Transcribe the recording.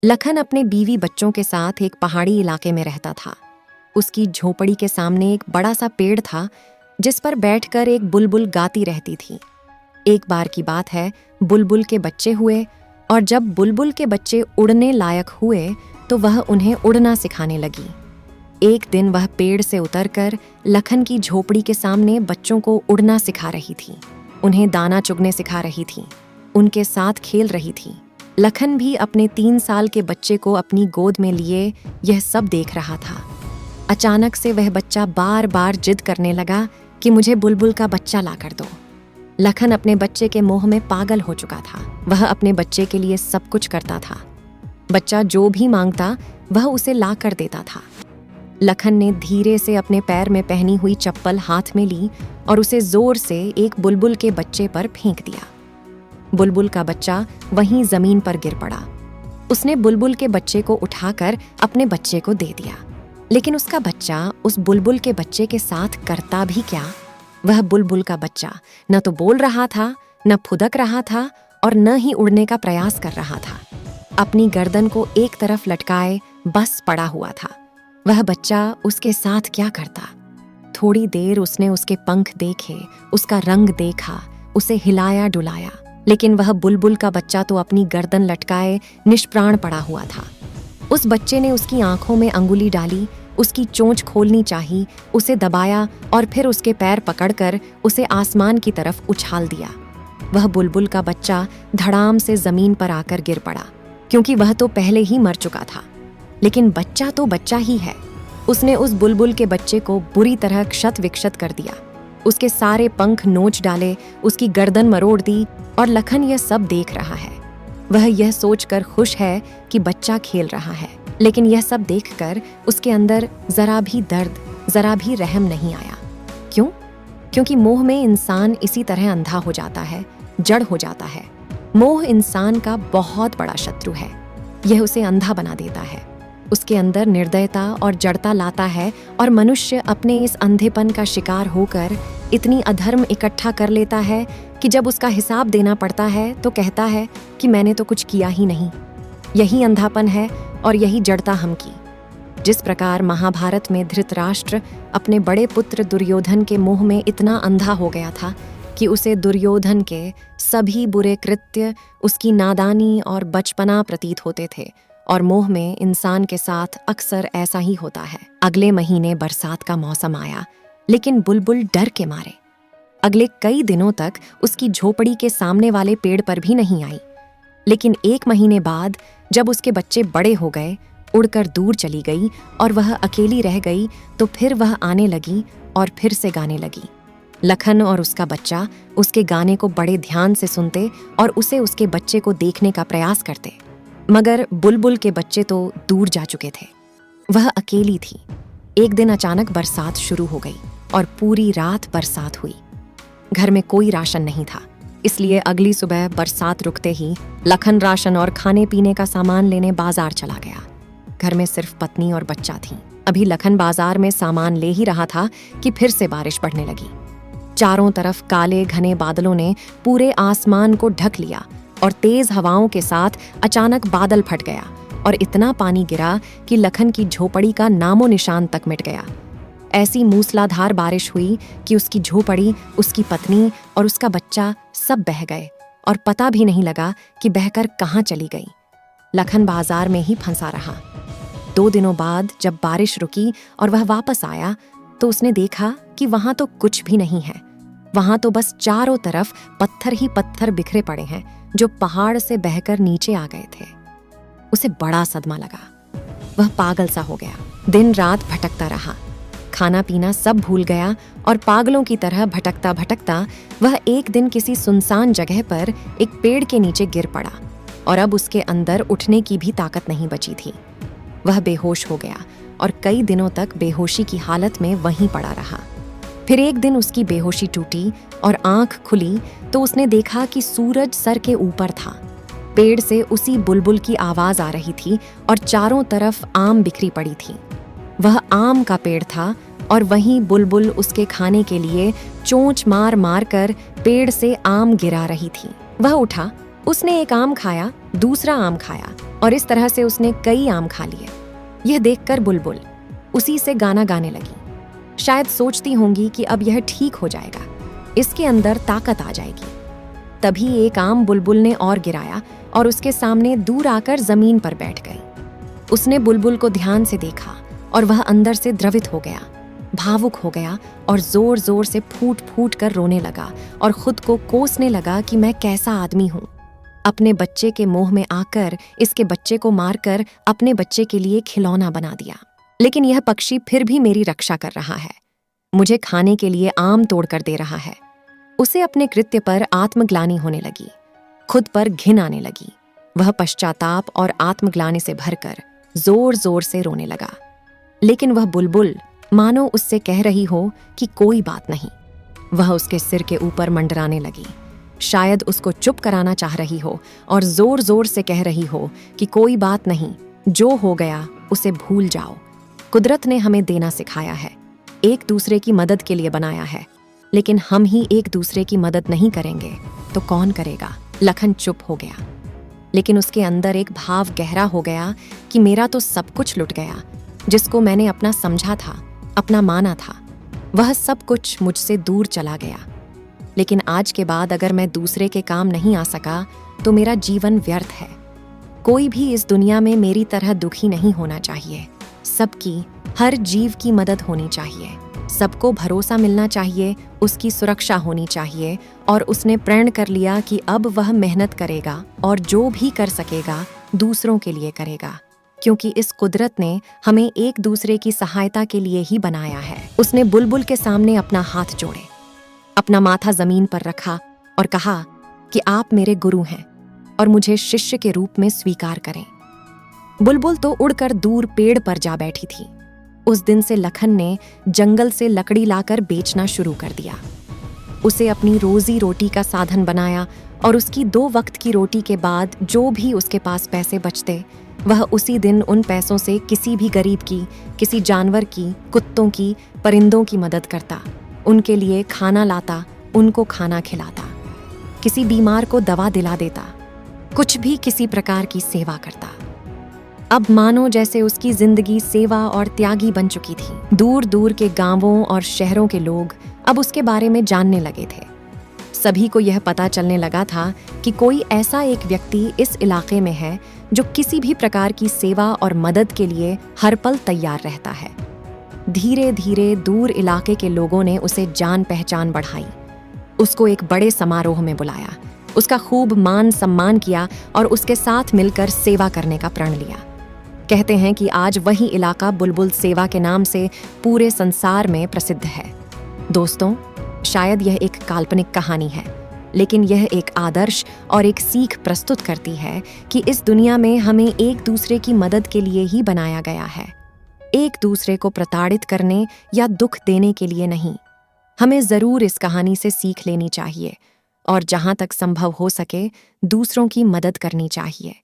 लखन अपने बीवी बच्चों के साथ एक पहाड़ी इलाके में रहता था। उसकी झोपड़ी के सामने एक बड़ा सा पेड़ था जिस पर बैठकर एक बुलबुल गाती रहती थी। एक बार की बात है, बुलबुल के बच्चे हुए और जब बुलबुल के बच्चे उड़ने लायक हुए तो वह उन्हें उड़ना सिखाने लगी। एक दिन वह पेड़ से उतरकर लखन की झोपड़ी के सामने बच्चों को उड़ना सिखा रही थी, उन्हें दाना चुगने सिखा रही थी, उनके साथ खेल रही थी। लखन भी अपने 3 साल के बच्चे को अपनी गोद में लिए यह सब देख रहा था। अचानक से वह बच्चा बार बार जिद करने लगा कि मुझे बुलबुल का बच्चा ला कर दो। लखन अपने बच्चे के मोह में पागल हो चुका था। वह अपने बच्चे के लिए सब कुछ करता था। बच्चा जो भी मांगता वह उसे ला कर देता था। लखन ने धीरे से अपने पैर में पहनी हुई चप्पल हाथ में ली और उसे जोर से एक बुलबुल के बच्चे पर फेंक दिया। बुलबुल का बच्चा वहीं जमीन पर गिर पड़ा। उसने बुलबुल के बच्चे को उठाकर अपने बच्चे को दे दिया, लेकिन उसका बच्चा उस बुलबुल के बच्चे के साथ करता भी क्या। वह बुलबुल का बच्चा न तो बोल रहा था, न फुदक रहा था और न ही उड़ने का प्रयास कर रहा था। अपनी गर्दन को एक तरफ लटकाए बस पड़ा हुआ था। वह बच्चा उसके साथ क्या करता। थोड़ी देर उसने उसके पंख देखे, उसका रंग देखा, उसे हिलाया डुलाया, लेकिन वह बुलबुल का बच्चा तो अपनी गर्दन लटकाए निष्प्राण पड़ा हुआ था। उस बच्चे ने उसकी आंखों में अंगुली डाली, उसकी चोंच खोलनी चाही, उसे दबाया और फिर उसके पैर पकड़कर उसे आसमान की तरफ उछाल दिया। वह बुलबुल का बच्चा धड़ाम से जमीन पर आकर गिर पड़ा, क्योंकि वह तो पहले ही मर चुका था। लेकिन बच्चा तो बच्चा ही है। उसने उस बुलबुल के बच्चे को बुरी तरह क्षत विक्षत कर दिया, उसके सारे पंख नोच डाले, उसकी गर्दन मरोड़ दी और लखन यह सब देख रहा है। वह यह सोचकर खुश है कि बच्चा खेल रहा है, लेकिन यह सब देखकर उसके अंदर जरा भी दर्द, जरा भी रहम नहीं आया। क्यों? क्योंकि मोह में इंसान इसी तरह अंधा हो जाता है, जड़ हो जाता है। मोह इंसान का बहुत बड़ा शत्रु है। यह उसे अंधा बना देता है, उसके अंदर निर्दयता और जड़ता लाता है और मनुष्य अपने इस अंधेपन का शिकार होकर इतनी अधर्म इकट्ठा कर लेता है कि जब उसका हिसाब देना पड़ता है तो कहता है कि मैंने तो कुछ किया ही नहीं। यही अंधापन है और यही जड़ता हम की। जिस प्रकार महाभारत में धृतराष्ट्र अपने बड़े पुत्र दुर्योधन के मोह में इतना अंधा हो गया था कि उसे दुर्योधन के सभी बुरे कृत्य उसकी नादानी और बचपना प्रतीत होते थे, और मोह में इंसान के साथ अक्सर ऐसा ही होता है। अगले महीने बरसात का मौसम आया, लेकिन बुलबुल डर के मारे अगले कई दिनों तक उसकी झोपड़ी के सामने वाले पेड़ पर भी नहीं आई। लेकिन 1 महीने बाद जब उसके बच्चे बड़े हो गए, उड़कर दूर चली गई और वह अकेली रह गई, तो फिर वह आने लगी और फिर से गाने लगी। लखन और उसका बच्चा उसके गाने को बड़े ध्यान से सुनते और उसे उसके बच्चे को देखने का प्रयास करते, मगर बुलबुल के बच्चे तो दूर जा चुके थे। वह अकेली थी। एक दिन अचानक बरसात शुरू हो गई और पूरी रात बरसात हुई। घर में कोई राशन नहीं था, इसलिए अगली सुबह बरसात रुकते ही लखन राशन और खाने पीने का सामान लेने बाजार चला गया। घर में सिर्फ पत्नी और बच्चा थी। अभी लखन बाजार में सामान ले ही रहा था कि फिर से बारिश पड़ने लगी। चारों तरफ काले घने बादलों ने पूरे आसमान को ढक लिया और तेज हवाओं के साथ अचानक बादल फट गया और इतना पानी गिरा कि लखन की झोपड़ी का नामो निशान तक मिट गया। ऐसी मूसलाधार बारिश हुई कि उसकी झोपड़ी, उसकी पत्नी और उसका बच्चा सब बह गए और पता भी नहीं लगा कि बहकर कहाँ चली गई। लखन बाजार में ही फंसा रहा। 2 दिनों बाद जब बारिश रुकी और वह वापस आया तो उसने देखा कि वहां तो कुछ भी नहीं है। वहां तो बस चारों तरफ पत्थर ही पत्थर बिखरे पड़े हैं जो पहाड़ से बहकर नीचे आ गए थे। उसे बड़ा सदमा लगा। वह पागल सा हो गया। दिन रात भटकता रहा, खाना पीना सब भूल गया और पागलों की तरह भटकता भटकता वह एक दिन किसी सुनसान जगह पर एक पेड़ के नीचे गिर पड़ा और अब उसके अंदर उठने की भी ताकत नहीं बची थी। वह बेहोश हो गया और कई दिनों तक बेहोशी की हालत में वहीं पड़ा रहा। फिर एक दिन उसकी बेहोशी टूटी और आंख खुली तो उसने देखा कि सूरज सर के ऊपर था। पेड़ से उसी बुलबुल की आवाज आ रही थी और चारों तरफ आम बिखरी पड़ी थी। वह आम का पेड़ था और वहीं बुलबुल उसके खाने के लिए चोंच मार मार कर पेड़ से आम गिरा रही थी। वह उठा, उसने एक आम खाया, दूसरा आम खाया और इस तरह से उसने कई आम खा लिए। यह देखकर बुलबुल उसी से गाना गाने लगी। शायद सोचती होंगी कि अब यह ठीक हो जाएगा, इसके अंदर ताकत आ जाएगी। तभी एक आम बुलबुल ने और गिराया और उसके सामने दूर आकर जमीन पर बैठ गई। उसने बुलबुल को ध्यान से देखा और वह अंदर से द्रवित हो गया, भावुक हो गया और जोर जोर से फूट फूट कर रोने लगा और खुद को कोसने लगा कि मैं कैसा आदमी हूं। अपने बच्चे के मोह में आकर इसके बच्चे को मारकर अपने बच्चे के लिए खिलौना बना दिया। लेकिन यह पक्षी फिर भी मेरी रक्षा कर रहा है, मुझे खाने के लिए आम तोड़कर दे रहा है। उसे अपने कृत्य पर आत्मग्लानि होने लगी, खुद पर घिन आने लगी। वह पश्चाताप और आत्मग्लानि से भरकर जोर जोर से रोने लगा। लेकिन वह बुलबुल मानो उससे कह रही हो कि कोई बात नहीं। वह उसके सिर के ऊपर मंडराने लगी, शायद उसको चुप कराना चाह रही हो और जोर जोर से कह रही हो कि कोई बात नहीं, जो हो गया उसे भूल जाओ। कुदरत ने हमें देना सिखाया है, एक दूसरे की मदद के लिए बनाया है, लेकिन हम ही एक दूसरे की मदद नहीं करेंगे तो कौन करेगा। लखन चुप हो गया, लेकिन उसके अंदर एक भाव गहरा हो गया कि मेरा तो सब कुछ लुट गया। जिसको मैंने अपना समझा था, अपना माना था, वह सब कुछ मुझसे दूर चला गया। लेकिन आज के बाद अगर मैं दूसरे के काम नहीं आ सका तो मेरा जीवन व्यर्थ है। कोई भी इस दुनिया में मेरी तरह दुखी नहीं होना चाहिए। सबकी, हर जीव की मदद होनी चाहिए, सबको भरोसा मिलना चाहिए, उसकी सुरक्षा होनी चाहिए। और उसने प्रण कर लिया कि अब वह मेहनत करेगा और जो भी कर सकेगा दूसरों के लिए करेगा, क्योंकि इस कुदरत ने हमें एक दूसरे की सहायता के लिए ही बनाया है। उसने बुलबुल के सामने अपना हाथ जोड़े, अपना माथा जमीन पर रखा और कहा कि आप मेरे गुरु हैं और मुझे शिष्य के रूप में स्वीकार करें। बुलबुल तो उड़कर दूर पेड़ पर जा बैठी थी। उस दिन से लखन ने जंगल से लकड़ी लाकर बेचना शुरू कर दिया। उसे अपनी रोजी रोटी का साधन बनाया और उसकी 2 वक्त की रोटी के बाद जो भी उसके पास पैसे बचते, वह उसी दिन उन पैसों से किसी भी गरीब की, किसी जानवर की, कुत्तों की, परिंदों की मदद करता, उनके लिए खाना लाता, उनको खाना खिलाता, किसी बीमार को दवा दिला देता, कुछ भी किसी प्रकार की सेवा करता। अब मानो जैसे उसकी जिंदगी सेवा और त्यागी बन चुकी थी। दूर दूर के गांवों और शहरों के लोग अब उसके बारे में जानने लगे थे। सभी को यह पता चलने लगा था कि कोई ऐसा एक व्यक्ति इस इलाके में है जो किसी भी प्रकार की सेवा और मदद के लिए हर पल तैयार रहता है। धीरे धीरे दूर इलाके के लोगों ने उसे जान पहचान बढ़ाई, उसको एक बड़े समारोह में बुलाया, उसका खूब मान सम्मान किया और उसके साथ मिलकर सेवा करने का प्रण लिया। कहते हैं कि आज वही इलाका बुलबुल सेवा के नाम से पूरे संसार में प्रसिद्ध है। दोस्तों, शायद यह एक काल्पनिक कहानी है, लेकिन यह एक आदर्श और एक सीख प्रस्तुत करती है कि इस दुनिया में हमें एक दूसरे की मदद के लिए ही बनाया गया है, एक दूसरे को प्रताड़ित करने या दुख देने के लिए नहीं। हमें जरूर इस कहानी से सीख लेनी चाहिए और जहां तक संभव हो सके दूसरों की मदद करनी चाहिए।